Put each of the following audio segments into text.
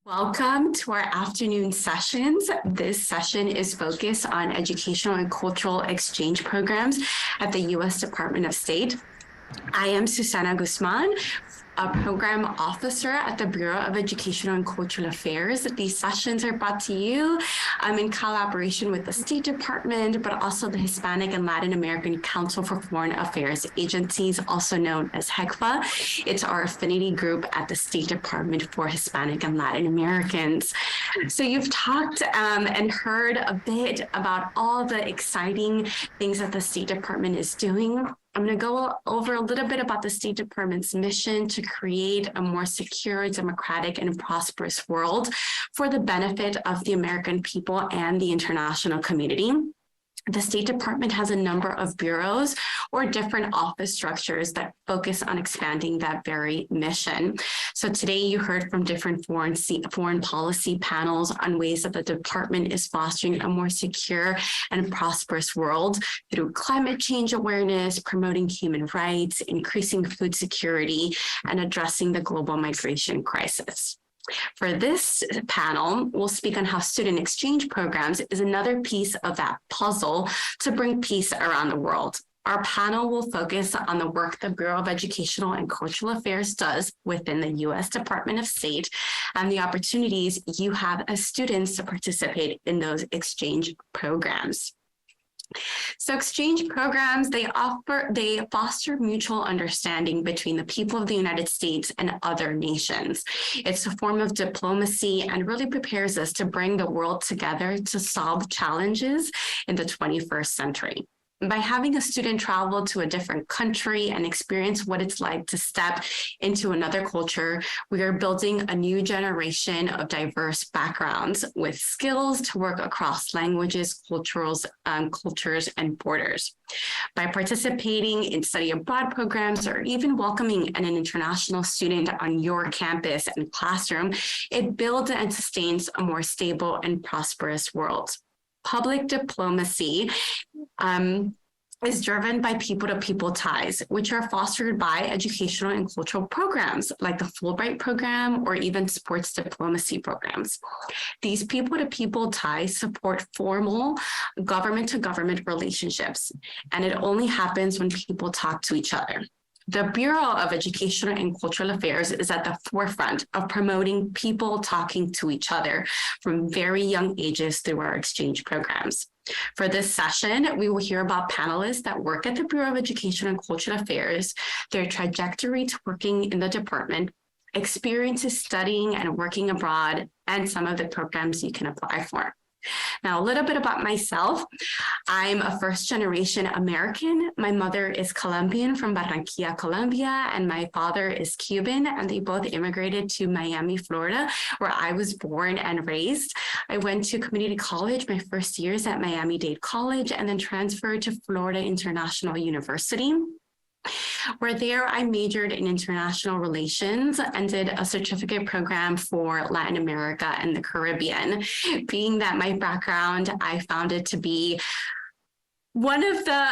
Welcome to our afternoon sessions. This session is focused on educational and cultural exchange programs at the U.S. Department of State. I am Susana Guzman, a program officer at the Bureau of Educational and Cultural Affairs. These sessions are brought to you in collaboration with the State Department, but also the Hispanic and Latin American Council for Foreign Affairs agencies, also known as HECFA. It's our affinity group at the State Department for Hispanic and Latin Americans. So you've talked and heard a bit about all the exciting things that the State Department is doing. I'm going to go over a little bit about the State Department's mission to create a more secure, democratic, and prosperous world for the benefit of the American people and the international community. The State Department has a number of bureaus or different office structures that focus on expanding that very mission. So today you heard from different foreign policy panels on ways that the department is fostering a more secure and prosperous world through climate change awareness, promoting human rights, increasing food security, and addressing the global migration crisis. For this panel, we'll speak on how student exchange programs is another piece of that puzzle to bring peace around the world. Our panel will focus on the work the Bureau of Educational and Cultural Affairs does within the U.S. Department of State and the opportunities you have as students to participate in those exchange programs. So exchange programs, they foster mutual understanding between the people of the United States and other nations. It's a form of diplomacy and really prepares us to bring the world together to solve challenges in the 21st century. By having a student travel to a different country and experience what it's like to step into another culture, we are building a new generation of diverse backgrounds with skills to work across languages, cultures, and borders. By participating in study abroad programs or even welcoming an international student on your campus and classroom, it builds and sustains a more stable and prosperous world. Public diplomacy is driven by people-to-people ties, which are fostered by educational and cultural programs like the Fulbright program or even sports diplomacy programs. These people-to-people ties support formal government-to-government relationships, and it only happens when people talk to each other. The Bureau of Educational and Cultural Affairs is at the forefront of promoting people talking to each other from very young ages through our exchange programs. For this session, we will hear about panelists that work at the Bureau of Education and Cultural Affairs, their trajectory to working in the department, experiences studying and working abroad, and some of the programs you can apply for. Now, a little bit about myself. I'm a first-generation American. My mother is Colombian from Barranquilla, Colombia, and my father is Cuban, and they both immigrated to Miami, Florida, where I was born and raised. I went to community college my first years at Miami-Dade College and then transferred to Florida International University. Where there, I majored in international relations and did a certificate program for Latin America and the Caribbean. Being that my background, I found it to be one of the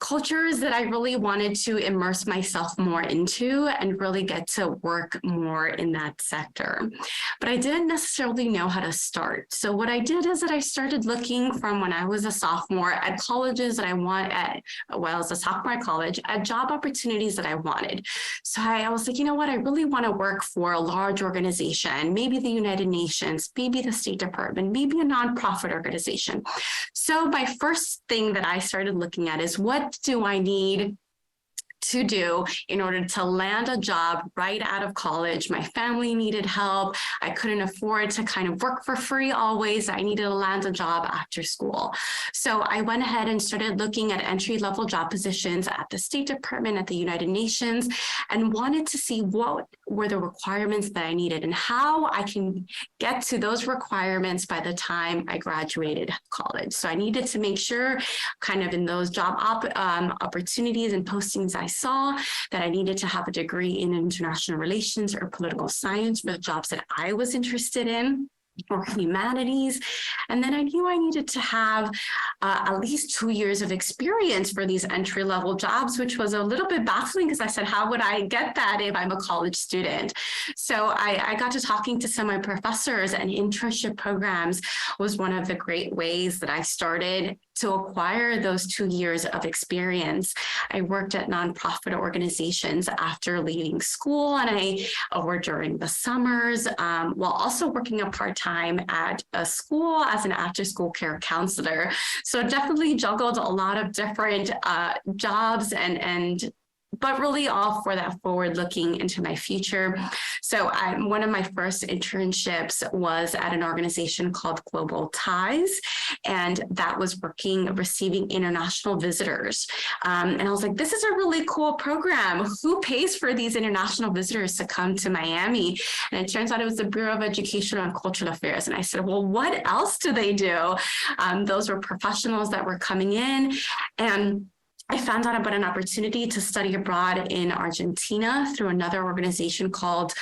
cultures that I really wanted to immerse myself more into and really get to work more in that sector. But I didn't necessarily know how to start. So what I did is that I started looking from when I was a sophomore at colleges that as a sophomore at college, at job opportunities that I wanted. So I was like, you know what, I really want to work for a large organization, maybe the United Nations, maybe the State Department, maybe a nonprofit organization. So my first thing that I started looking at is what do I need to do in order to land a job right out of college? My family needed help. I couldn't afford to kind of work for free always. I needed to land a job after school. So I went ahead and started looking at entry-level job positions at the State Department, at the United Nations, and wanted to see what were the requirements that I needed and how I can get to those requirements by the time I graduated college. So I needed to make sure kind of in those job opportunities and postings I saw that I needed to have a degree in international relations or political science for the jobs that I was interested in. or humanities. And then I knew I needed to have at least 2 years of experience for these entry-level jobs, which was a little bit baffling because I said, how would I get that if I'm a college student? So I got to talking to some of my professors, and internship programs was one of the great ways that I started to acquire those 2 years of experience. I worked at nonprofit organizations after leaving school, and or during the summers, while also working a part-time at a school as an after-school care counselor. So definitely juggled a lot of different jobs but really all for that forward looking into my future. So one of my first internships was at an organization called Global Ties, and that was receiving international visitors. And I was like, this is a really cool program. Who pays for these international visitors to come to Miami? And it turns out it was the Bureau of Educational and Cultural Affairs. And I said, well, what else do they do? Those were professionals that were coming in, and I found out about an opportunity to study abroad in Argentina through another organization called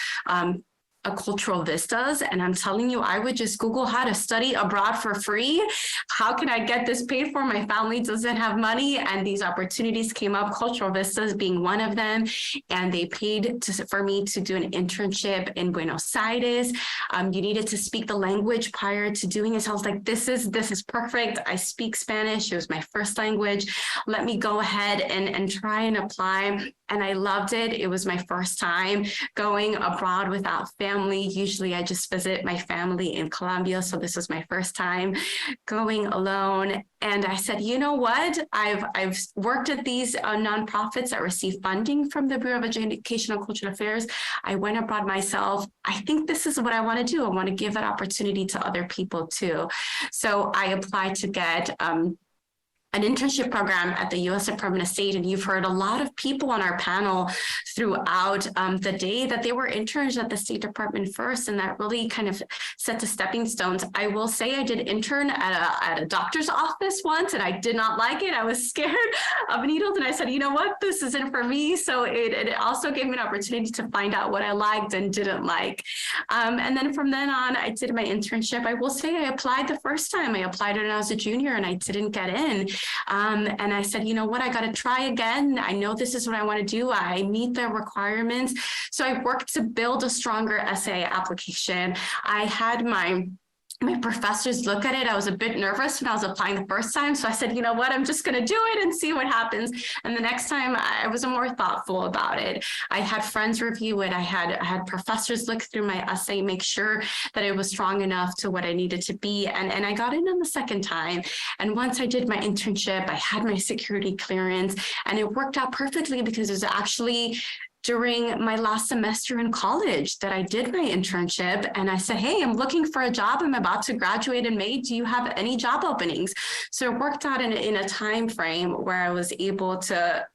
Cultural Vistas. And I'm telling you, I would just Google how to study abroad for free. How can I get this paid for? My family doesn't have money. And these opportunities came up, Cultural Vistas being one of them. And they paid for me to do an internship in Buenos Aires. You needed to speak the language prior to doing it. So I was like, this is perfect. I speak Spanish. It was my first language. Let me go ahead and try and apply. And I loved it. It was my first time going abroad without family. Usually I just visit my family in Colombia. So this was my first time going alone. And I said, you know what? I've worked at these nonprofits that receive funding from the Bureau of Education and Cultural Affairs. I went abroad myself. I think this is what I want to do. I want to give that opportunity to other people too. So I applied to get an internship program at the U.S. Department of State. And you've heard a lot of people on our panel throughout the day that they were interns at the State Department first, and that really kind of set the stepping stones. I will say I did intern at a doctor's office once, and I did not like it. I was scared of needles, and I said, you know what, this isn't for me. So it also gave me an opportunity to find out what I liked and didn't like. And then from then on, I did my internship. I will say I applied the first time. I applied when I was a junior, and I didn't get in. And I said, you know what, I got to try again. I know this is what I want to do. I meet the requirements. So I worked to build a stronger essay application. I had my professors look at it. I was a bit nervous when I was applying the first time. So I said, you know what, I'm just going to do it and see what happens. And the next time I was more thoughtful about it. I had friends review it. I had professors look through my essay, make sure that it was strong enough to what I needed to be. And I got in on the second time. And once I did my internship, I had my security clearance, and it worked out perfectly because it was actually during my last semester in college that I did my internship. And I said, hey, I'm looking for a job. I'm about to graduate in May. Do you have any job openings? So it worked out in a time frame where I was able to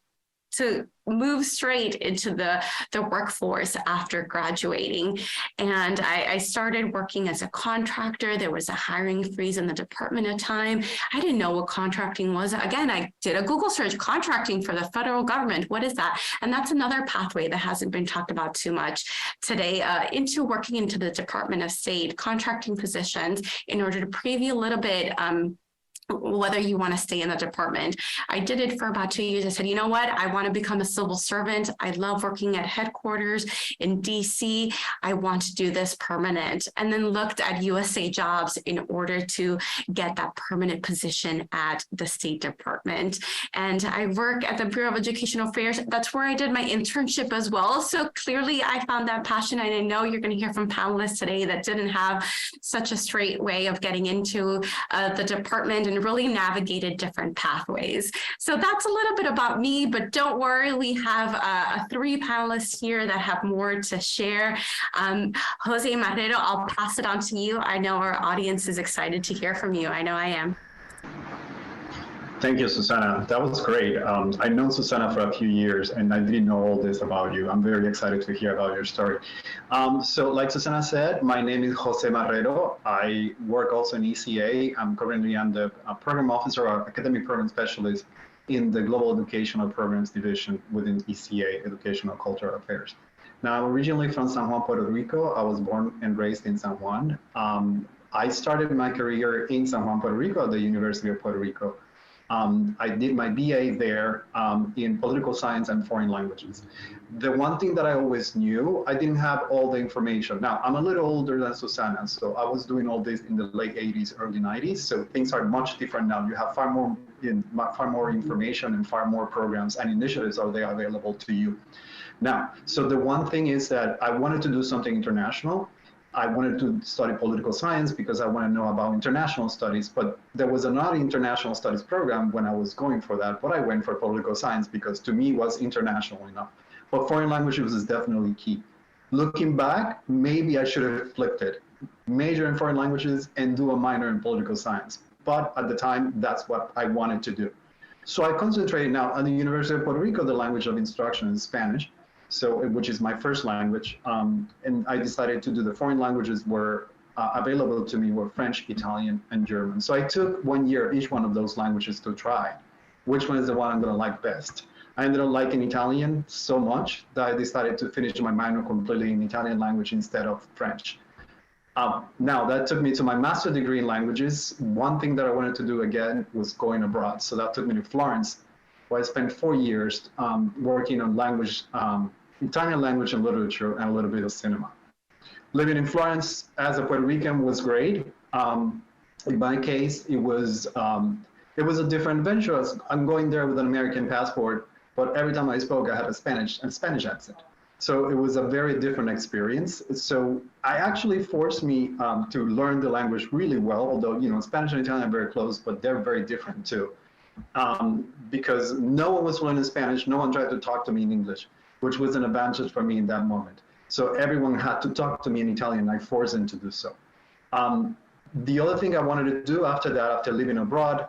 move straight into the workforce after graduating. And I started working as a contractor. There was a hiring freeze in the department at the time. I didn't know what contracting was. Again, I did a Google search, contracting for the federal government. What is that? And that's another pathway that hasn't been talked about too much today, into working into the Department of State, contracting positions in order to preview a little bit whether you want to stay in the department. I did it for about 2 years. I said, you know what? I want to become a civil servant. I love working at headquarters in DC. I want to do this permanent. And then looked at USA Jobs in order to get that permanent position at the State Department. And I work at the Bureau of Educational Affairs. That's where I did my internship as well. So clearly I found that passion. And I know you're going to hear from panelists today that didn't have such a straight way of getting into the department and really navigated different pathways. So that's a little bit about me, but don't worry, we have 3 panelists here that have more to share. Jose Marrero, I'll pass it on to you. I know our audience is excited to hear from you. I know I am. Thank you, Susana. That was great. I've known Susana for a few years, and I didn't know all this about you. I'm very excited to hear about your story. So like Susana said, my name is Jose Marrero. I work also in ECA. I'm currently the program officer or academic program specialist in the Global Educational Programs Division within ECA, Educational Cultural Affairs. Now, I'm originally from San Juan, Puerto Rico. I was born and raised in San Juan. I started my career in San Juan, Puerto Rico, at the University of Puerto Rico. I did my BA there in political science and foreign languages. The one thing that I always knew, I didn't have all the information. Now, I'm a little older than Susana, so I was doing all this in the late 80s, early 90s, so things are much different now. You have far more information and far more programs and initiatives are there available to you. Now, so the one thing is that I wanted to do something international. I wanted to study political science because I want to know about international studies, but there was another international studies program when I was going for that, but I went for political science because to me it was international enough. But foreign languages is definitely key. Looking back, maybe I should have flipped it, major in foreign languages and do a minor in political science. But at the time, that's what I wanted to do. So I concentrated now at the University of Puerto Rico, the language of instruction is Spanish. So, which is my first language, and I decided to do the foreign languages were available to me were French, Italian, and German. So I took 1 year each one of those languages to try which one is the one I'm going to like best. I ended up liking Italian so much that I decided to finish my minor completely in Italian language instead of French. Now that took me to my master's degree in languages. One thing that I wanted to do again was going abroad. So that took me to Florence, where I spent 4 years working on language, Italian language and literature, and a little bit of cinema. Living in Florence as a Puerto Rican was great. In my case, it was a different venture. I'm going there with an American passport, but every time I spoke, I had a Spanish accent. So it was a very different experience. So I actually forced me to learn the language really well, although, Spanish and Italian are very close, but they're very different too. Because no one was learning Spanish, no one tried to talk to me in English, which was an advantage for me in that moment. So everyone had to talk to me in Italian, and I forced them to do so. The other thing I wanted to do after that, after living abroad,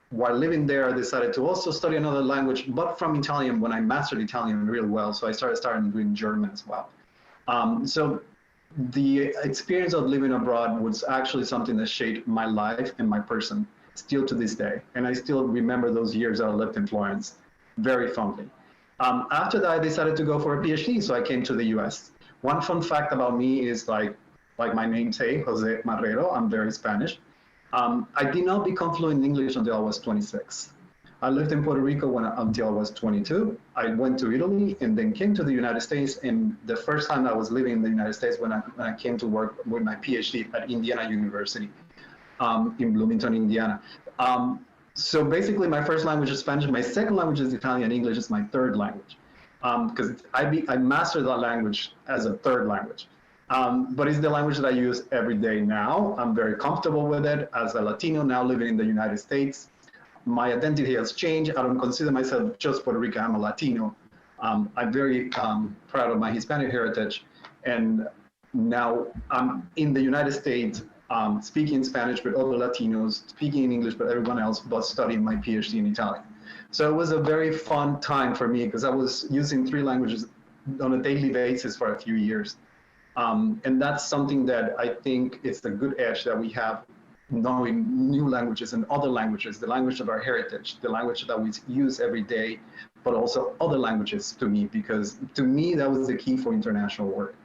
while living there, I decided to also study another language, but from Italian when I mastered Italian real well. So I started doing German as well. So the experience of living abroad was actually something that shaped my life and my person still to this day. And I still remember those years that I lived in Florence very fondly. After that, I decided to go for a PhD. So I came to the US. One fun fact about me is like my namesake, Jose Marrero, I'm very Spanish. I did not become fluent in English until I was 26. I lived in Puerto Rico until I was 22. I went to Italy and then came to the United States. And the first time I was living in the United States when I came to work with my PhD at Indiana University in Bloomington, Indiana. So basically my first language is Spanish. My second language is Italian. English is my third language because I mastered that language as a third language. But it's the language that I use every day now. I'm very comfortable with it as a Latino now living in the United States. My identity has changed. I don't consider myself just Puerto Rican, I'm a Latino. I'm very proud of my Hispanic heritage. And now I'm in the United States speaking Spanish with other Latinos, speaking English with everyone else, but studying my PhD in Italian. So it was a very fun time for me because I was using 3 languages on a daily basis for a few years. And that's something that I think is a good edge that we have, knowing new languages and other languages, the language of our heritage, the language that we use every day, but also other languages to me, because to me, that was the key for international work.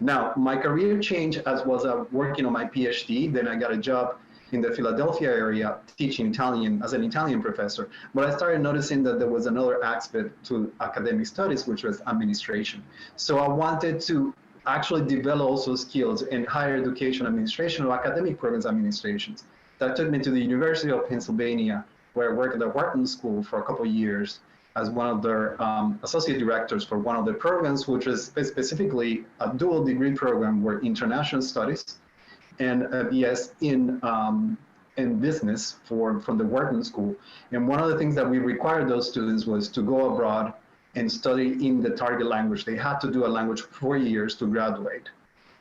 Now, my career changed as was working on my PhD. Then I got a job in the Philadelphia area teaching Italian as an Italian professor. But I started noticing that there was another aspect to academic studies, which was administration. So I wanted to actually develop also skills in higher education administration or academic programs administrations. That took me to the University of Pennsylvania, where I worked at the Wharton School for a couple of years as one of their associate directors for one of their programs, which was specifically a dual degree program where international studies and a BS in business from the Wharton School. And one of the things that we required those students was to go abroad and study in the target language. They had to do a language for 4 years to graduate.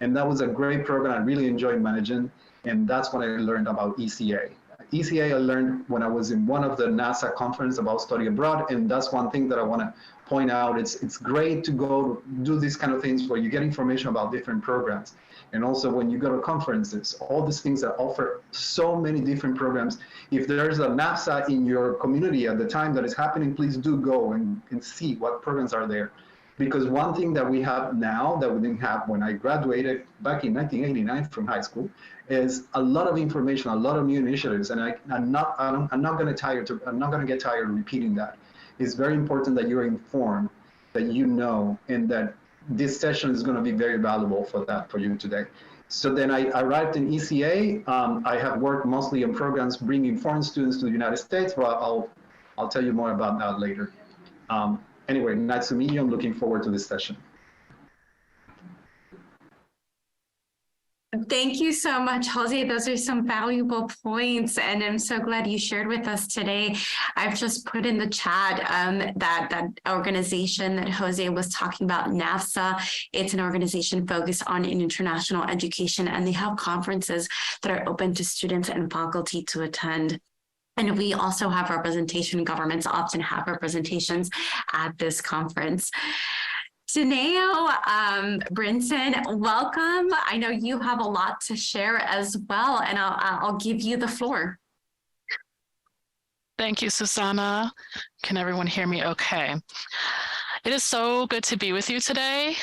And that was a great program. I really enjoyed managing. And that's when I learned about ECA. ECA I learned when I was in one of the NASA conference about study abroad. And that's one thing that I want to point out. It's great to go do these kind of things where you get information about different programs. And also when you go to conferences, all these things that offer so many different programs. If there's a NAFSA in your community at the time that is happening, please do go and see what programs are there. Because one thing that we have now that we didn't have when I graduated back in 1989 from high school is a lot of information, a lot of new initiatives, and I'm not going to get tired of repeating that. It's very important that you're informed, that you know, and that this session is going to be very valuable for you today. So then I arrived in ECA. I have worked mostly on programs bringing foreign students to the United States. Well, I'll tell you more about that later. Anyway, nice to meet you. I'm looking forward to this session. Thank you so much, Jose. Those are some valuable points, and I'm so glad you shared with us today. I've just put in the chat that organization that Jose was talking about, NAFSA. It's an organization focused on international education, and they have conferences that are open to students and faculty to attend. And we also have representation. Governments often have representations at this conference. Daneo, Brinson, welcome. I know you have a lot to share as well, and I'll give you the floor. Thank you, Susanna. Can everyone hear me okay? It is so good to be with you today.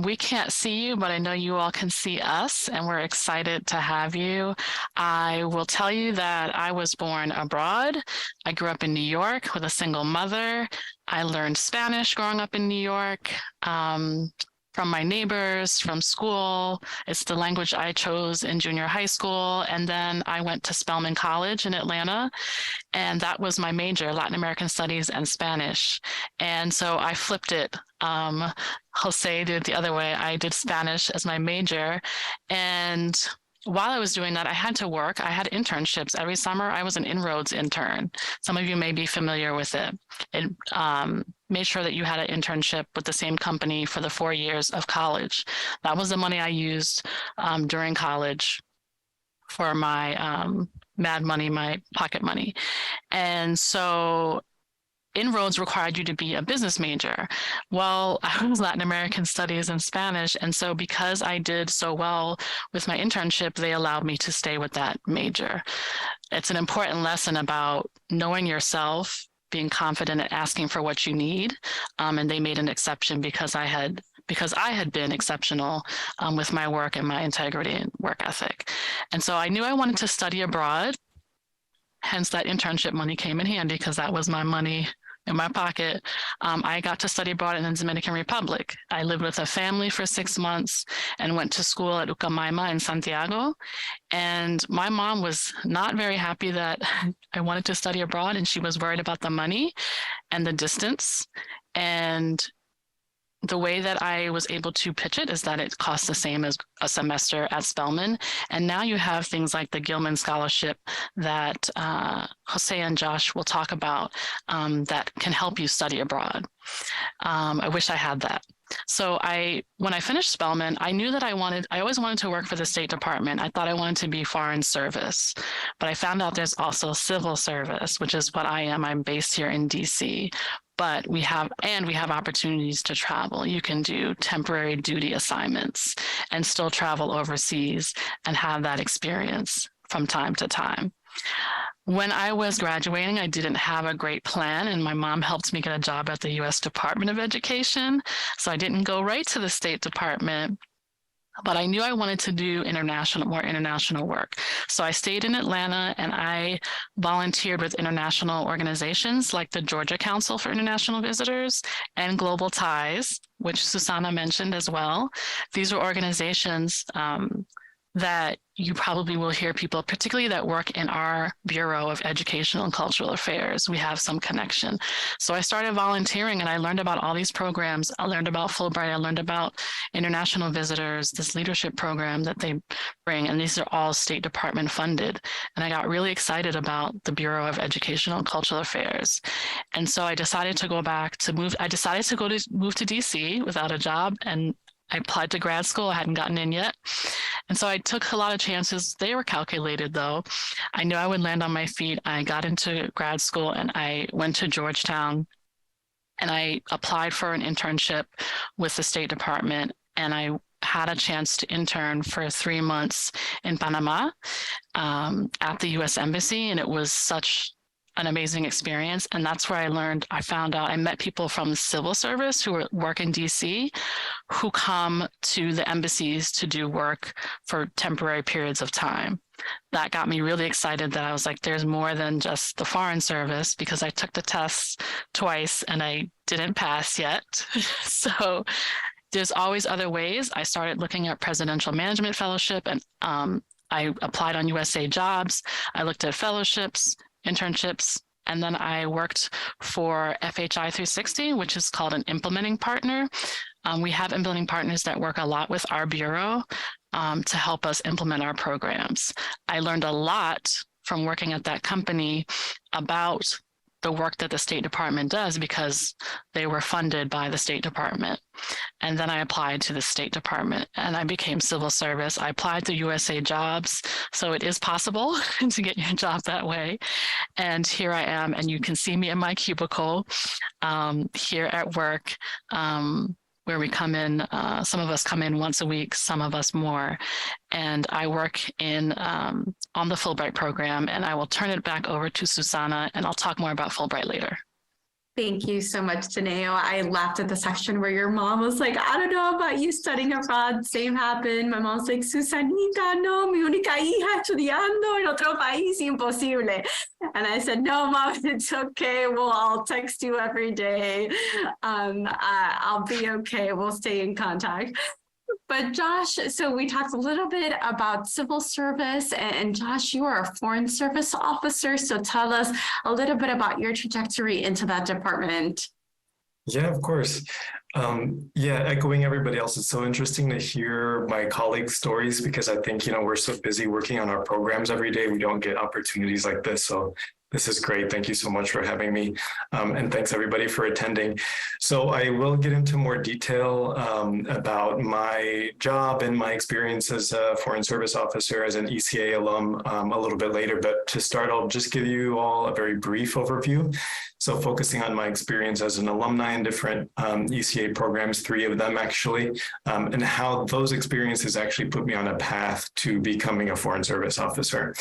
We can't see you, but I know you all can see us, and we're excited to have you. I will tell you that I was born abroad. I grew up in New York with a single mother. I learned Spanish growing up in New York from my neighbors, from school. It's the language I chose in junior high school. And then I went to Spelman College in Atlanta, and that was my major, Latin American Studies and Spanish. And so I flipped it. Jose did it the other way. I did Spanish as my major. And while I was doing that, I had to work. I had internships every summer. I was an inroads intern. Some of you may be familiar with it. It made sure that you had an internship with the same company for the 4 years of college. That was the money I used during college for my mad money, my pocket money. And so inroads required you to be a business major. Well, I was Latin American Studies and Spanish. And so because I did so well with my internship, they allowed me to stay with that major. It's an important lesson about knowing yourself, being confident at asking for what you need. And they made an exception because I had been exceptional with my work and my integrity and work ethic. And so I knew I wanted to study abroad. Hence that internship money came in handy because that was my money in my pocket. I got to study abroad in the Dominican Republic. I lived with a family for 6 months and went to school at Ucamaima in Santiago. And my mom was not very happy that I wanted to study abroad, and she was worried about the money and the distance. And the way that I was able to pitch it is that it costs the same as a semester at Spelman. And now you have things like the Gilman Scholarship that Jose and Josh will talk about that can help you study abroad. I wish I had that. So when I finished Spelman, I knew that I always wanted to work for the State Department. I thought I wanted to be foreign service, but I found out there's also civil service, which is what I am. I'm based here in DC. But we have opportunities to travel. You can do temporary duty assignments and still travel overseas and have that experience from time to time. When I was graduating, I didn't have a great plan, and my mom helped me get a job at the U.S. Department of Education. So I didn't go right to the State Department, but I knew I wanted to do more international work. So I stayed in Atlanta, and I volunteered with international organizations like the Georgia Council for International Visitors and Global Ties, which Susanna mentioned as well. These are organizations that you probably will hear people, particularly that work in our Bureau of Educational and Cultural Affairs. We have some connection. So I started volunteering, and I learned about all these programs. I learned about Fulbright. I learned about international visitors, this leadership program that they bring. And these are all State Department funded. And I got really excited about the Bureau of Educational and Cultural Affairs. And so I decided to move to DC without a job, and I applied to grad school. I hadn't gotten in yet. And so I took a lot of chances. They were calculated, though. I knew I would land on my feet. I got into grad school, and I went to Georgetown, and I applied for an internship with the State Department. And I had a chance to intern for 3 months in Panama at the U.S. Embassy. And it was such an amazing experience. And that's where I found out, I met people from the civil service who work in DC, who come to the embassies to do work for temporary periods of time. That got me really excited that I was like, there's more than just the Foreign Service, because I took the tests twice and I didn't pass yet. So there's always other ways. I started looking at Presidential Management Fellowship, and I applied on USA Jobs. I looked at fellowships, internships, and then I worked for FHI 360, which is called an implementing partner. We have implementing partners that work a lot with our bureau to help us implement our programs. I learned a lot from working at that company about the work that the State Department does, because they were funded by the State Department. And then I applied to the State Department and I became civil service. I applied to USA Jobs. So it is possible to get your job that way. And here I am, and you can see me in my cubicle here at work, where we come in, some of us come in once a week, some of us more. And I work in on the Fulbright program, and I will turn it back over to Susanna, and I'll talk more about Fulbright later. Thank you so much, Taneo. I laughed at the section where your mom was like, I don't know about you studying abroad. Same happened. My mom's like, Susanita, no, mi única hija estudiando en otro país, imposible. And I said, no, Mom, it's okay. I'll text you every day. I'll be okay. We'll stay in contact. But Josh, so we talked a little bit about civil service, and Josh, you are a foreign service officer. So tell us a little bit about your trajectory into that department. Yeah, of course. Echoing everybody else, it's so interesting to hear my colleagues' stories, because I think, we're so busy working on our programs every day. We don't get opportunities like this. So this is great. Thank you so much for having me. And thanks everybody for attending. So I will get into more detail about my job and my experience as a Foreign Service Officer, as an ECA alum a little bit later. But to start, I'll just give you all a very brief overview. So focusing on my experience as an alumni in different ECA programs, 3 of them actually, and how those experiences actually put me on a path to becoming a Foreign Service Officer.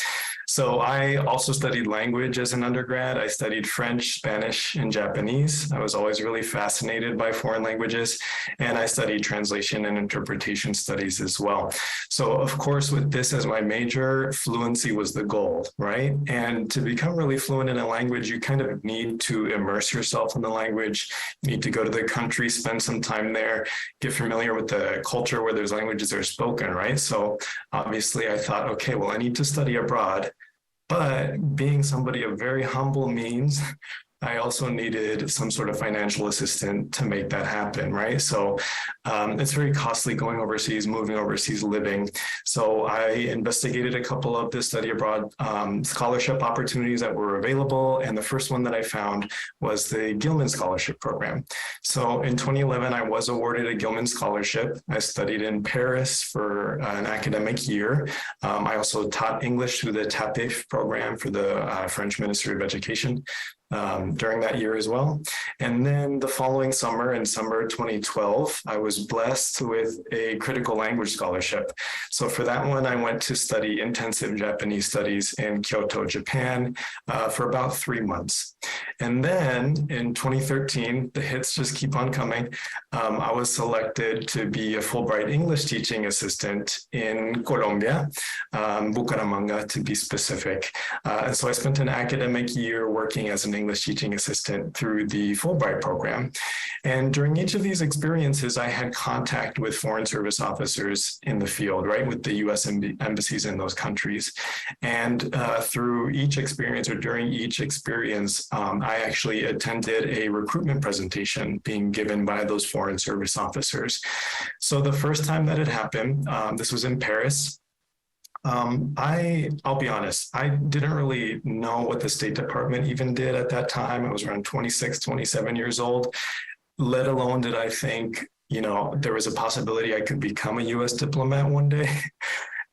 So I also studied language as an undergrad. I studied French, Spanish, and Japanese. I was always really fascinated by foreign languages, and I studied translation and interpretation studies as well. So of course, with this as my major, fluency was the goal, right? And to become really fluent in a language, you kind of need to immerse yourself in the language. You need to go to the country, spend some time there, get familiar with the culture where those languages are spoken, right? So obviously I thought, okay, well, I need to study abroad. But being somebody of very humble means, I also needed some sort of financial assistance to make that happen, right? So it's very costly going overseas, moving overseas, living. So I investigated a couple of the study abroad scholarship opportunities that were available. And the first one that I found was the Gilman Scholarship Program. So in 2011, I was awarded a Gilman Scholarship. I studied in Paris for an academic year. I also taught English through the TAPIF program for the French Ministry of Education during that year as well. And then the following summer, in summer 2012, I was blessed with a critical language scholarship. So for that one, I went to study intensive Japanese studies in Kyoto, Japan, for about 3 months. And then in 2013, the hits just keep on coming. I was selected to be a Fulbright English teaching assistant in Colombia, Bucaramanga to be specific. And so I spent an academic year working as an English teaching assistant through the Fulbright program. And during each of these experiences, I had contact with foreign service officers in the field, right, with the US embassies in those countries. And through each experience, or during each experience, I actually attended a recruitment presentation being given by those foreign service officers. So the first time that it happened, this was in Paris. I'll be honest, I didn't really know what the State Department even did at that time. I was around 26, 27 years old, let alone did I think, there was a possibility I could become a US diplomat one day.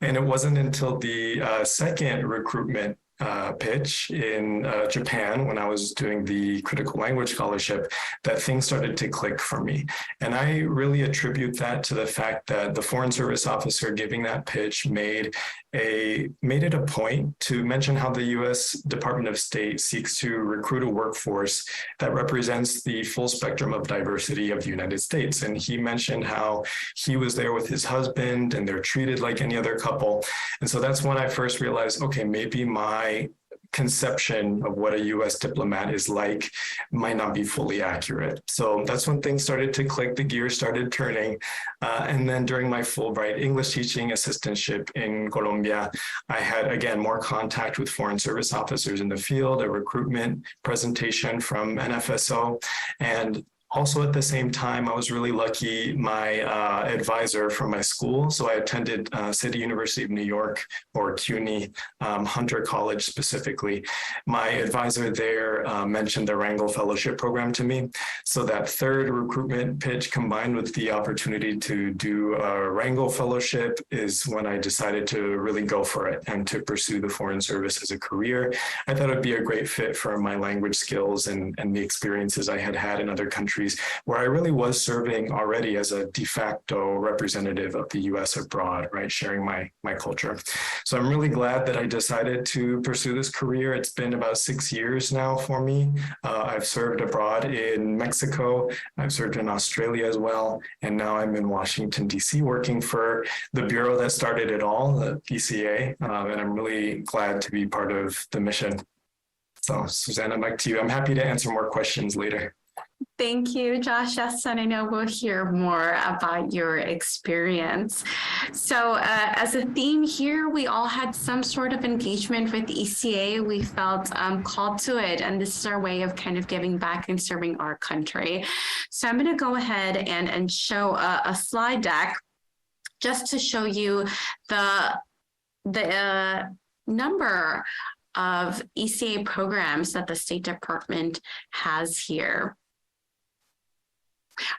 And it wasn't until the second recruitment pitch in Japan, when I was doing the critical language scholarship, that things started to click for me. And I really attribute that to the fact that the foreign service officer giving that pitch made made it a point to mention how the U.S. Department of State seeks to recruit a workforce that represents the full spectrum of diversity of the United States. And he mentioned how he was there with his husband and they're treated like any other couple. And so that's when I first realized, okay, maybe my conception of what a US diplomat is like might not be fully accurate. So that's when things started to click, the gears started turning. And then during my Fulbright English teaching assistantship in Colombia, I had, again, more contact with foreign service officers in the field, a recruitment presentation from NFSO, and also at the same time, I was really lucky, my advisor from my school. So I attended City University of New York, or CUNY, Hunter College specifically. My advisor there mentioned the Wrangell Fellowship Program to me. So that third recruitment pitch combined with the opportunity to do a Wrangell Fellowship is when I decided to really go for it and to pursue the Foreign Service as a career. I thought it would be a great fit for my language skills and the experiences I had in other countries, where I really was serving already as a de facto representative of the US abroad, right, sharing my culture. So I'm really glad that I decided to pursue this career. It's been about 6 years now for me. I've served abroad in Mexico, I've served in Australia as well, and now I'm in Washington, DC, working for the bureau that started it all, the PCA, and I'm really glad to be part of the mission. So Susanna, back to you. I'm happy to answer more questions later. Thank you, Josh. Yes, and I know we'll hear more about your experience. So as a theme here, we all had some sort of engagement with ECA. We felt called to it, and this is our way of kind of giving back and serving our country. So I'm going to go ahead and show a slide deck just to show you the number of ECA programs that the State Department has here.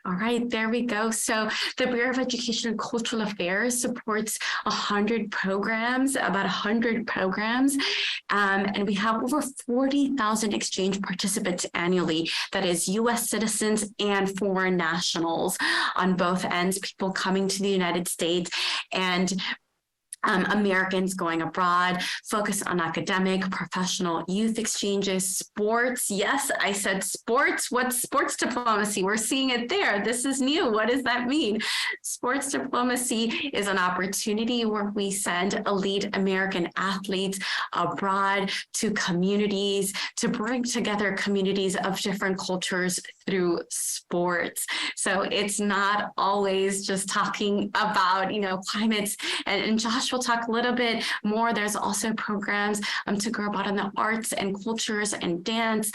All right, there we go. So the Bureau of Education and Cultural Affairs supports 100 programs, about 100 programs, and we have over 40,000 exchange participants annually. That is U.S. citizens and foreign nationals on both ends, people coming to the United States and Americans going abroad, focus on academic, professional, youth exchanges, sports. Yes, I said sports. What's sports diplomacy? We're seeing it there. This is new. What does that mean? Sports diplomacy is an opportunity where we send elite American athletes abroad to communities, to bring together communities of different cultures through sports. So it's not always just talking about, climates. And Josh will talk a little bit more. There's also programs to grow about in the arts and cultures and dance.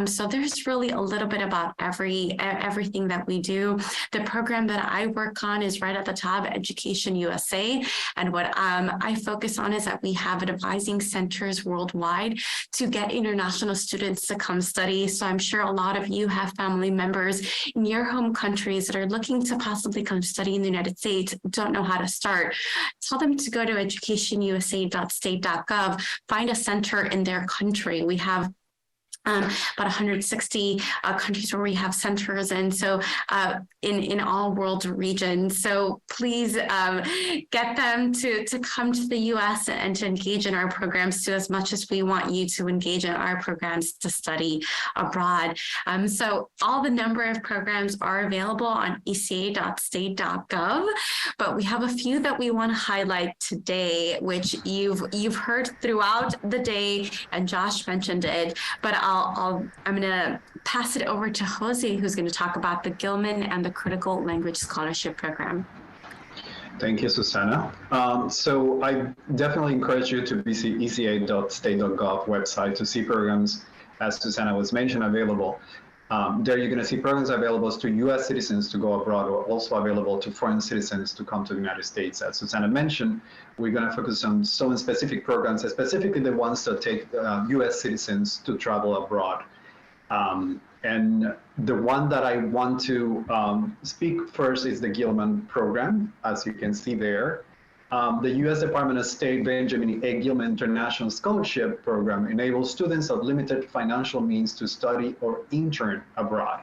So there's really a little bit about everything that we do. The program that I work on is right at the top, Education USA. And what I focus on is that we have advising centers worldwide to get international students to come study. So I'm sure a lot of you have family members in your home countries that are looking to possibly come study in the United States, don't know how to start. Tell them to go to educationusa.state.gov, find a center in their country. We have about 160 countries where we have centers, and so in all world regions. So please get them to come to the U.S. and to engage in our programs too, as much as we want you to engage in our programs to study abroad. So all the number of programs are available on eca.state.gov, but we have a few that we want to highlight today, which you've heard throughout the day, and Josh mentioned it, but I'm going to pass it over to Jose, who's going to talk about the Gilman and the Critical Language Scholarship Program. Thank you, Susanna. So I definitely encourage you to visit eca.state.gov website to see programs, as Susanna was mentioned, available. There you're going to see programs available to U.S. citizens to go abroad, or also available to foreign citizens to come to the United States. As Susanna mentioned, we're going to focus on some specific programs, specifically the ones that take U.S. citizens to travel abroad. And the one that I want to speak first is the Gilman program, as you can see there. The U.S. Department of State Benjamin A. Gilman International Scholarship Program enables students of limited financial means to study or intern abroad,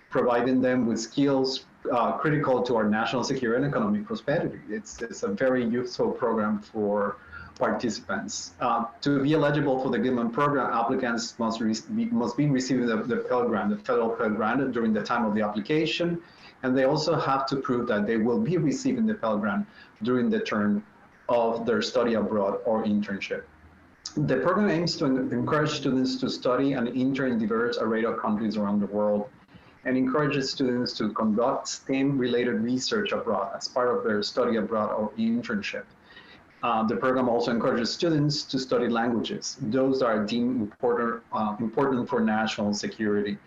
providing them with skills critical to our national security and economic prosperity. It's a very useful program for participants. To be eligible for the Gilman program, applicants must be receiving the Pell Grant, the federal Pell Grant, during the time of the application, and they also have to prove that they will be receiving the Pell Grant during the term of their study abroad or internship. The program aims to encourage students to study and intern in diverse array of countries around the world, and encourages students to conduct STEM-related research abroad as part of their study abroad or internship. The program also encourages students to study languages, those that are deemed important for national security.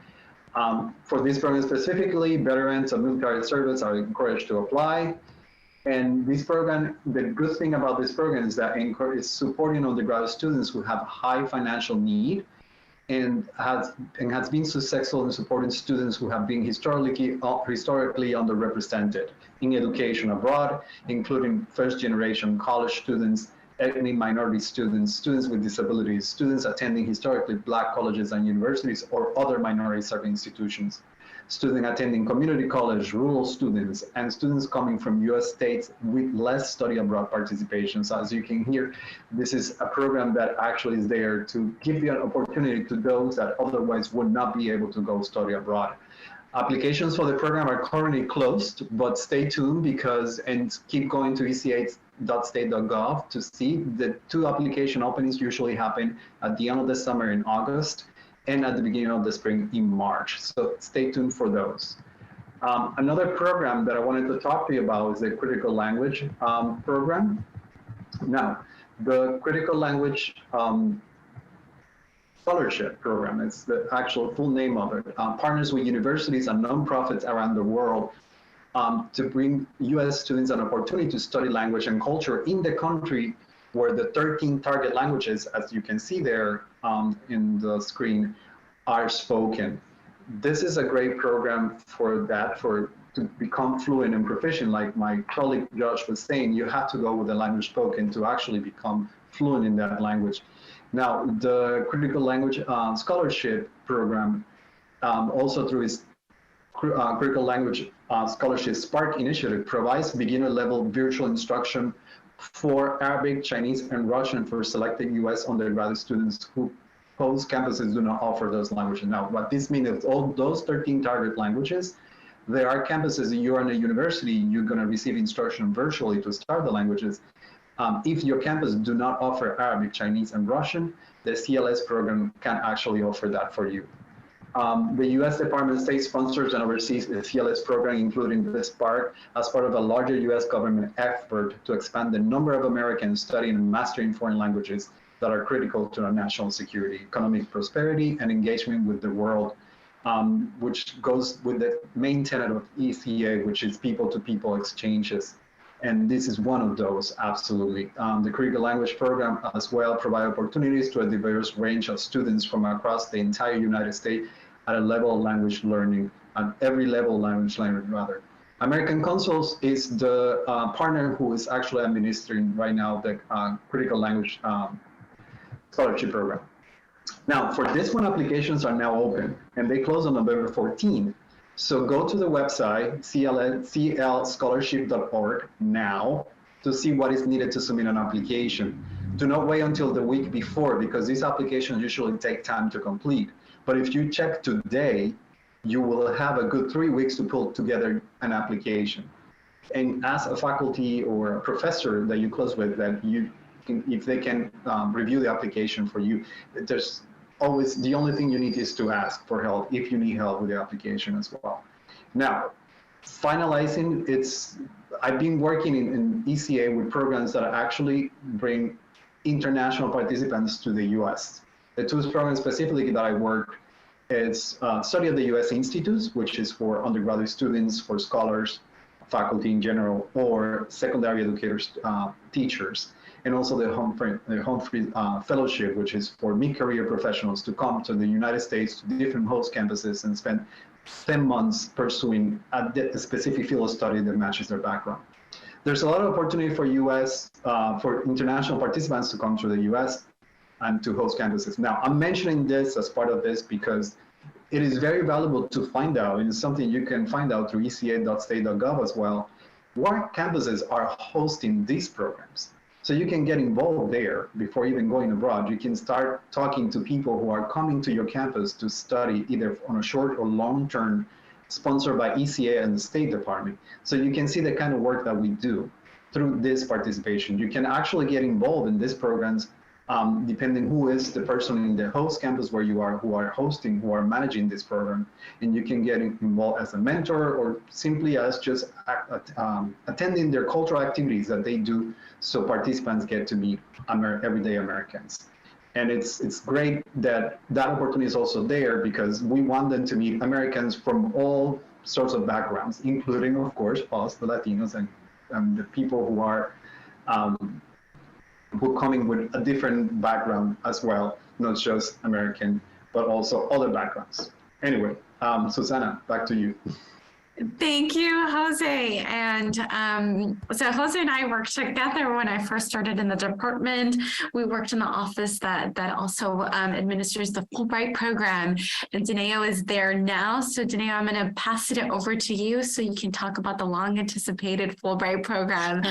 For this program specifically, veterans of military service are encouraged to apply. And this program, the good thing about this program is that it's supporting undergraduate students who have high financial need, and has been successful in supporting students who have been historically underrepresented in education abroad, including first-generation college students, ethnic minority students, students with disabilities, students attending historically Black colleges and universities or other minority-serving institutions, students attending community college, rural students, and students coming from U.S. states with less study abroad participation. So as you can hear, this is a program that actually is there to give the opportunity to those that otherwise would not be able to go study abroad. Applications for the program are currently closed, but stay tuned and keep going to eca.state.gov to see the 2 application openings usually happen at the end of the summer in August and at the beginning of the spring in March. So stay tuned for those. Another program that I wanted to talk to you about is the Critical Language program. Now, the Critical Language Scholarship Program, it's the actual full name of it, partners with universities and nonprofits around the world to bring US students an opportunity to study language and culture in the country where the 13 target languages, as you can see there in the screen, are spoken. This is a great program for that, to become fluent and proficient. Like my colleague Josh was saying, you have to go with the language spoken to actually become fluent in that language. Now, the Critical Language Scholarship Program, also through its Critical Language Scholarship Spark initiative, provides beginner-level virtual instruction for Arabic, Chinese, and Russian for selected U.S. undergraduate students who host campuses do not offer those languages. Now, what this means is all those 13 target languages, there are campuses, you're in a university, you're going to receive instruction virtually to start the languages. If your campus do not offer Arabic, Chinese, and Russian, the CLS program can actually offer that for you. The U.S. Department of State sponsors and oversees the CLS program, including this part, as part of a larger U.S. government effort to expand the number of Americans studying and mastering foreign languages that are critical to our national security, economic prosperity, and engagement with the world, which goes with the main tenet of ECA, which is people-to-people exchanges. And this is one of those, absolutely. The Critical Language Program as well provide opportunities to a diverse range of students from across the entire United States at a level of language learning, at every level of language learning, rather. American Consuls is the partner who is actually administering right now the Critical Language Scholarship Program. Now, for this one, applications are now open, and they close on November 14th. So go to the website, clscholarship.org now to see what is needed to submit an application. Do not wait until the week before, because these applications usually take time to complete. But if you check today, you will have a good 3 weeks to pull together an application. And ask a faculty or a professor that you close with that you can, if they can review the application for you. There's always, the only thing you need is to ask for help if you need help with the application as well. Now, finalizing, I've been working in ECA with programs that actually bring international participants to the US. The 2 programs specifically that I work is Study of the US Institutes, which is for undergraduate students, for scholars, faculty in general, or secondary educators, teachers. And also the Humphrey Fellowship, which is for mid-career professionals to come to the United States to different host campuses and spend 10 months pursuing a specific field of study that matches their background. There's a lot of opportunity for for international participants to come to the US and to host campuses. Now, I'm mentioning this as part of this because it is very valuable to find out, and it's something you can find out through eca.state.gov as well, what campuses are hosting these programs. So you can get involved there before even going abroad. You can start talking to people who are coming to your campus to study either on a short or long term, sponsored by ECA and the State Department. So you can see the kind of work that we do through this participation. You can actually get involved in these programs depending who is the person in the host campus where you are, who are hosting, who are managing this program. And you can get involved as a mentor or simply as just attending their cultural activities that they do so participants get to meet everyday Americans. And it's great that that opportunity is also there because we want them to meet Americans from all sorts of backgrounds, including, of course, us, the Latinos, and the people who are who are coming with a different background as well, not just American, but also other backgrounds. Anyway, Susana, back to you. Thank you, Jose. And so Jose and I worked together when I first started in the department. We worked in the office that also administers the Fulbright program. And Dineo is there now. So Dineo, I'm going to pass it over to you so you can talk about the long anticipated Fulbright program.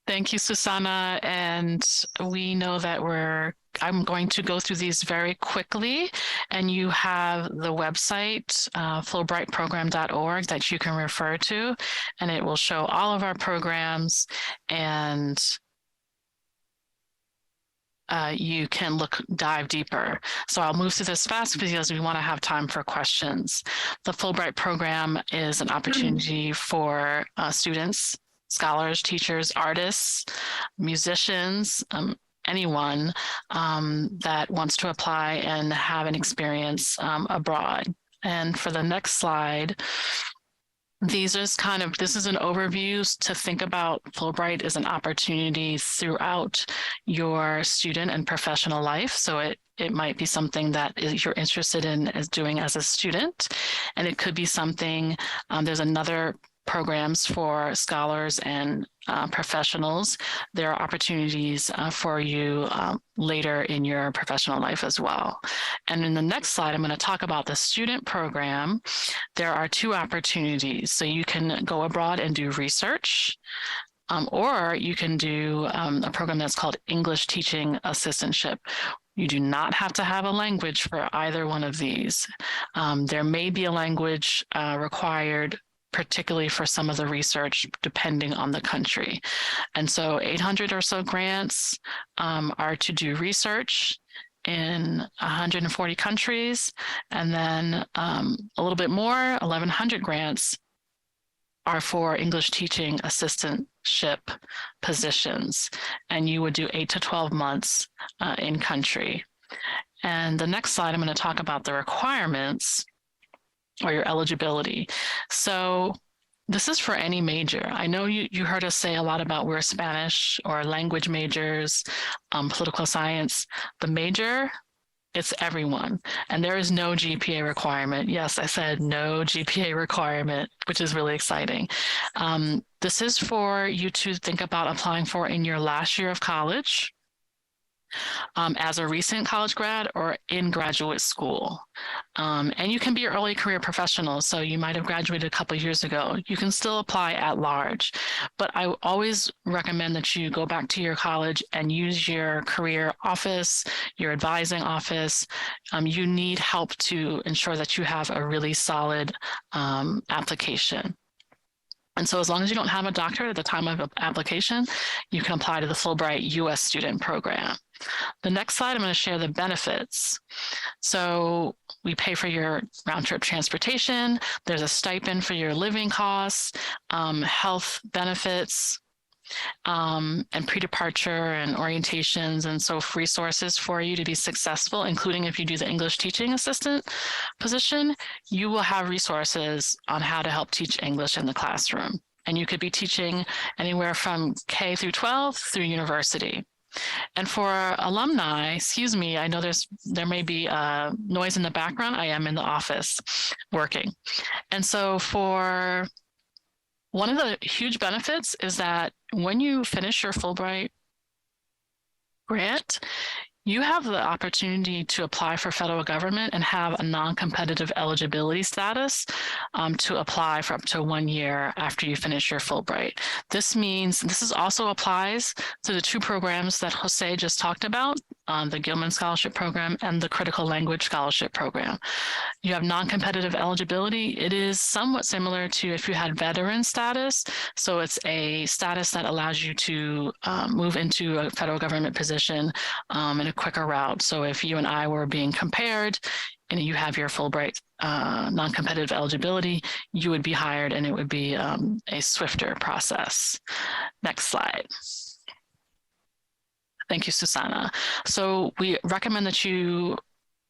Thank you, Susana. And we know that I'm going to go through these very quickly, and you have the website, fulbrightprogram.org, that you can refer to, and it will show all of our programs, and you can dive deeper. So I'll move through this fast because we want to have time for questions. The Fulbright program is an opportunity for students, scholars, teachers, artists, musicians, anyone that wants to apply and have an experience abroad. And for the next slide, this is an overview to think about Fulbright as an opportunity throughout your student and professional life. So it might be something that you're interested in as doing as a student, and it could be something, there's another programs for scholars and professionals. There are opportunities for you later in your professional life as well. And in the next slide, I'm going to talk about the student program. There are two opportunities. So you can go abroad and do research, or you can do a program that's called English Teaching Assistantship. You do not have to have a language for either one of these. There may be a language required, particularly for some of the research, depending on the country. And so 800 or so grants are to do research in 140 countries. And then a little bit more, 1,100 grants are for English teaching assistantship positions. And you would do 8 to 12 months in country. And the next slide, I'm going to talk about the requirements or your eligibility. So this is for any major. I know you heard us say a lot about we're Spanish or language majors, political science. The major, it's everyone. And there is no GPA requirement. Yes, I said no GPA requirement, which is really exciting. This is for you to think about applying for in your last year of college, as a recent college grad or in graduate school. And you can be an early career professional. So you might have graduated a couple of years ago. You can still apply at large. But I always recommend that you go back to your college and use your career office, your advising office. You need help to ensure that you have a really solid application. And so as long as you don't have a doctorate at the time of application, you can apply to the Fulbright U.S. student program. The next slide, I'm going to share the benefits. So we pay for your round trip transportation. There's a stipend for your living costs, health benefits, and pre-departure and orientations and so resources for you to be successful, including if you do the English teaching assistant position, you will have resources on how to help teach English in the classroom. And you could be teaching anywhere from K through 12 through university. And for alumni, excuse me, I know there may be noise in the background. I am in the office working. And so for one of the huge benefits is that when you finish your Fulbright grant, You have the opportunity to apply for federal government and have a non-competitive eligibility status to apply for up to 1 year after you finish your Fulbright. This means this also applies to the two programs that Jose just talked about, the Gilman Scholarship Program and the Critical Language Scholarship Program. You have non-competitive eligibility. It is somewhat similar to if you had veteran status. So it's a status that allows you to move into a federal government position in a quicker route. So if you and I were being compared and you have your Fulbright non-competitive eligibility, you would be hired and it would be a swifter process. Next slide. Thank you, Susanna. So we recommend that you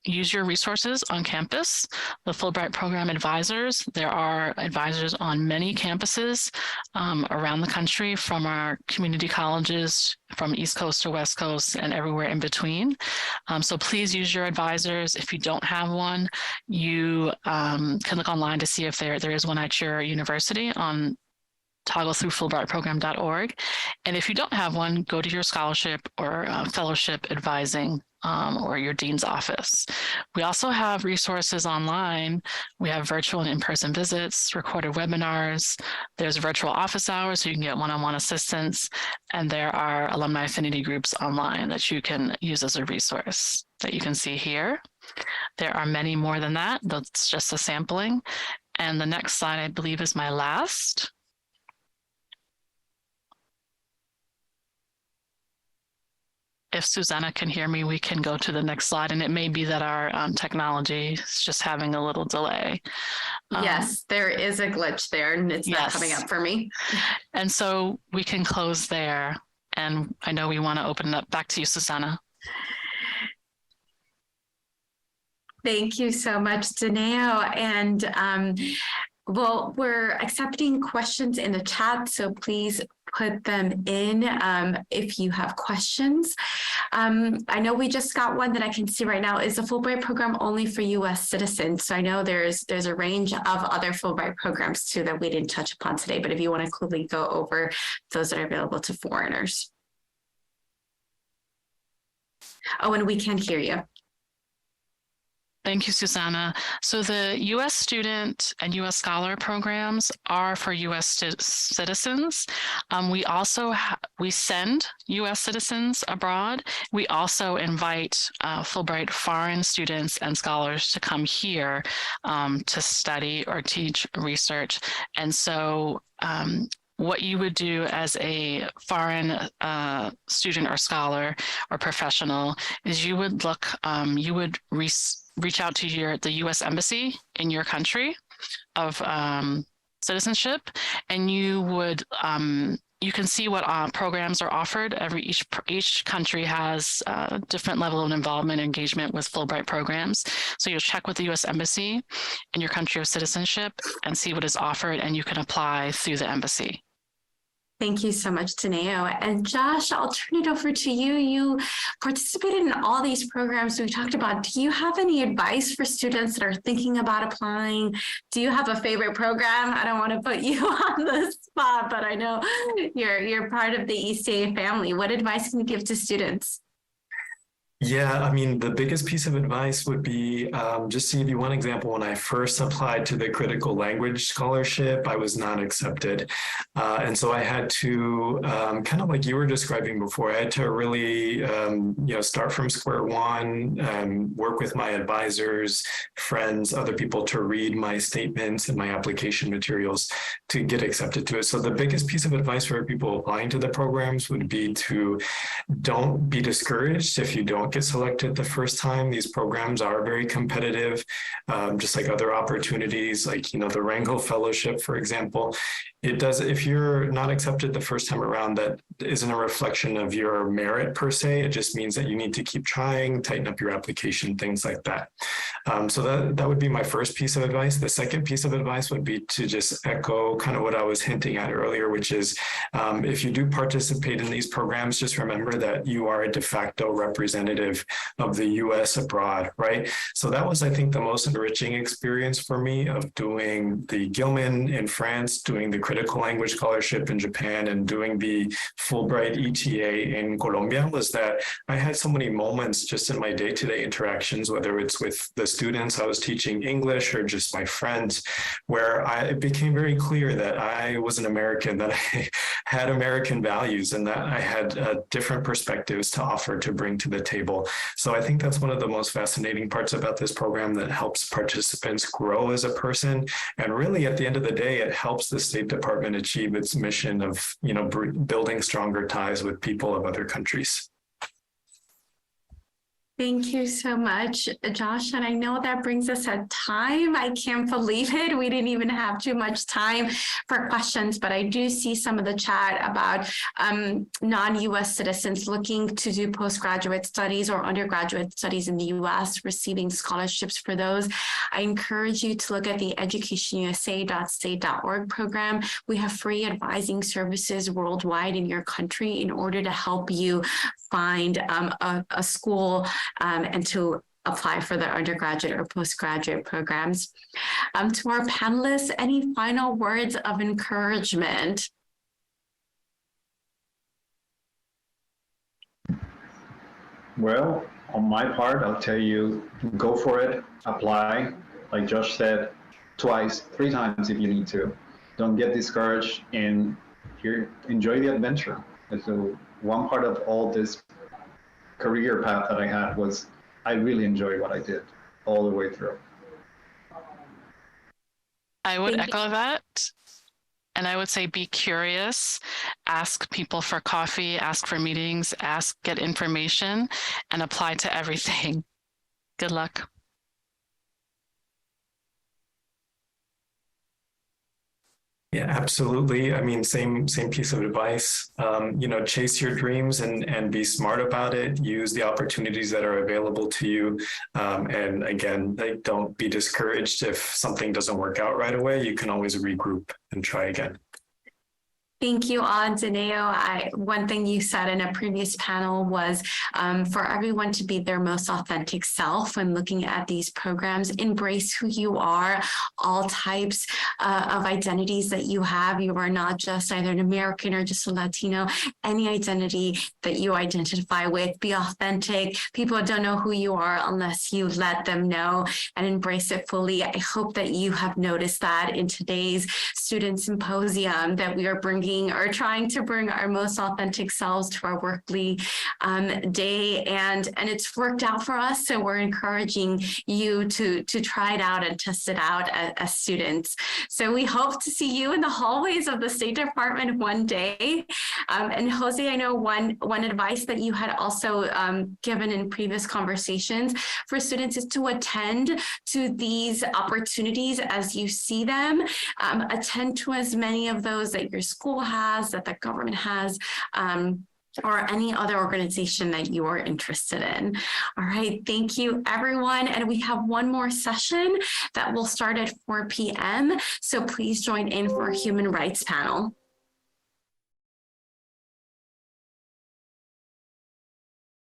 use your resources on campus. The Fulbright Program advisors, there are advisors on many campuses around the country, from our community colleges, from East Coast to West Coast, and everywhere in between. So please use your advisors. If you don't have one, you can look online to see if there is one at your university on togglethroughfulbrightprogram.org. And if you don't have one, go to your scholarship or fellowship advising or your dean's office. We also have resources online. We have virtual and in-person visits, recorded webinars. There's virtual office hours, so you can get one-on-one assistance. And there are alumni affinity groups online that you can use as a resource that you can see here. There are many more than that. That's just a sampling. And the next slide, I believe, is my last. If Susanna can hear me, we can go to the next slide. And it may be that our technology is just having a little delay. Yes, there is a glitch there and it's not coming up for me. And so we can close there. And I know we want to open it up back to you, Susanna. Thank you so much, Daneo. And well, we're accepting questions in the chat, so please put them in if you have questions. I know we just got one that I can see right now. Is the Fulbright program only for U.S. citizens? So I know there's a range of other Fulbright programs too that we didn't touch upon today, but if you want to quickly go over those that are available to foreigners. Oh, and we can hear you. Thank you, Susanna. So the U.S. student and U.S. scholar programs are for U.S. citizens. We also we send U.S. citizens abroad. We also invite Fulbright foreign students and scholars to come here to study or teach research. And so what you would do as a foreign student or scholar or professional is you would look, you would reach out to the U.S. Embassy in your country of citizenship, and you would you can see what programs are offered. Each country has a different level of involvement and engagement with Fulbright programs. So you'll check with the U.S. Embassy in your country of citizenship and see what is offered, and you can apply through the embassy. Thank you so much, Daneo. And Josh, I'll turn it over to you. You participated in all these programs we talked about. Do you have any advice for students that are thinking about applying? Do you have a favorite program? I don't want to put you on the spot, but I know you're part of the ECA family. What advice can you give to students? Yeah, I mean, the biggest piece of advice would be just to give you one example. When I first applied to the Critical Language Scholarship, I was not accepted. And so I had to, kind of like you were describing before, I had to really, start from square one, work with my advisors, friends, other people to read my statements and my application materials to get accepted to it. So the biggest piece of advice for people applying to the programs would be to don't be discouraged if you don't get selected the first time. These programs are very competitive, just like other opportunities, like, the Wrangell Fellowship, for example. It does, if you're not accepted the first time around, that isn't a reflection of your merit per se. It just means that you need to keep trying, tighten up your application, things like that. So that would be my first piece of advice. The second piece of advice would be to just echo kind of what I was hinting at earlier, which is if you do participate in these programs, just remember that you are a de facto representative representative of the US abroad, right? So that was, I think, the most enriching experience for me of doing the Gilman in France, doing the critical language scholarship in Japan, and doing the Fulbright ETA in Colombia, was that I had so many moments just in my day-to-day interactions, whether it's with the students I was teaching English or just my friends, where it became very clear that I was an American, that I had American values, and that I had different perspectives to offer, to bring to the table. So I think that's one of the most fascinating parts about this program, that helps participants grow as a person. And really, at the end of the day, it helps the State Department achieve its mission of, building stronger ties with people of other countries. Thank you so much, Josh. And I know that brings us at time. I can't believe it. We didn't even have too much time for questions, but I do see some of the chat about non-US citizens looking to do postgraduate studies or undergraduate studies in the US, receiving scholarships for those. I encourage you to look at the educationusa.state.org program. We have free advising services worldwide in your country in order to help you find a school and to apply for the undergraduate or postgraduate programs. To our panelists, any final words of encouragement? Well, on my part, I'll tell you, go for it, apply, like Josh said, twice, 3 times if you need to. Don't get discouraged, and enjoy the adventure. And so one part of all this career path that I had was I really enjoyed what I did all the way through. I would echo that. And I would say be curious, ask people for coffee, ask for meetings, get information, and apply to everything. Good luck. Yeah, absolutely. I mean, same piece of advice. Chase your dreams and be smart about it. Use the opportunities that are available to you. And again, don't be discouraged if something doesn't work out right away. You can always regroup and try again. Thank you, Daneo. One thing you said in a previous panel was for everyone to be their most authentic self when looking at these programs. Embrace who you are, all types of identities that you have. You are not just either an American or just a Latino. Any identity that you identify with, be authentic. People don't know who you are unless you let them know, and embrace it fully. I hope that you have noticed that in today's student symposium, that we are trying to bring our most authentic selves to our workly day, and it's worked out for us. So we're encouraging you to try it out and test it out as students. So we hope to see you in the hallways of the State Department one day. And Jose, I know one advice that you had also given in previous conversations for students is to attend to these opportunities as you see them. Attend to as many of those that your school has, that the government has, or any other organization that you are interested in. All right, thank you, everyone. And we have one more session that will start at 4 p.m. So please join in for a human rights panel.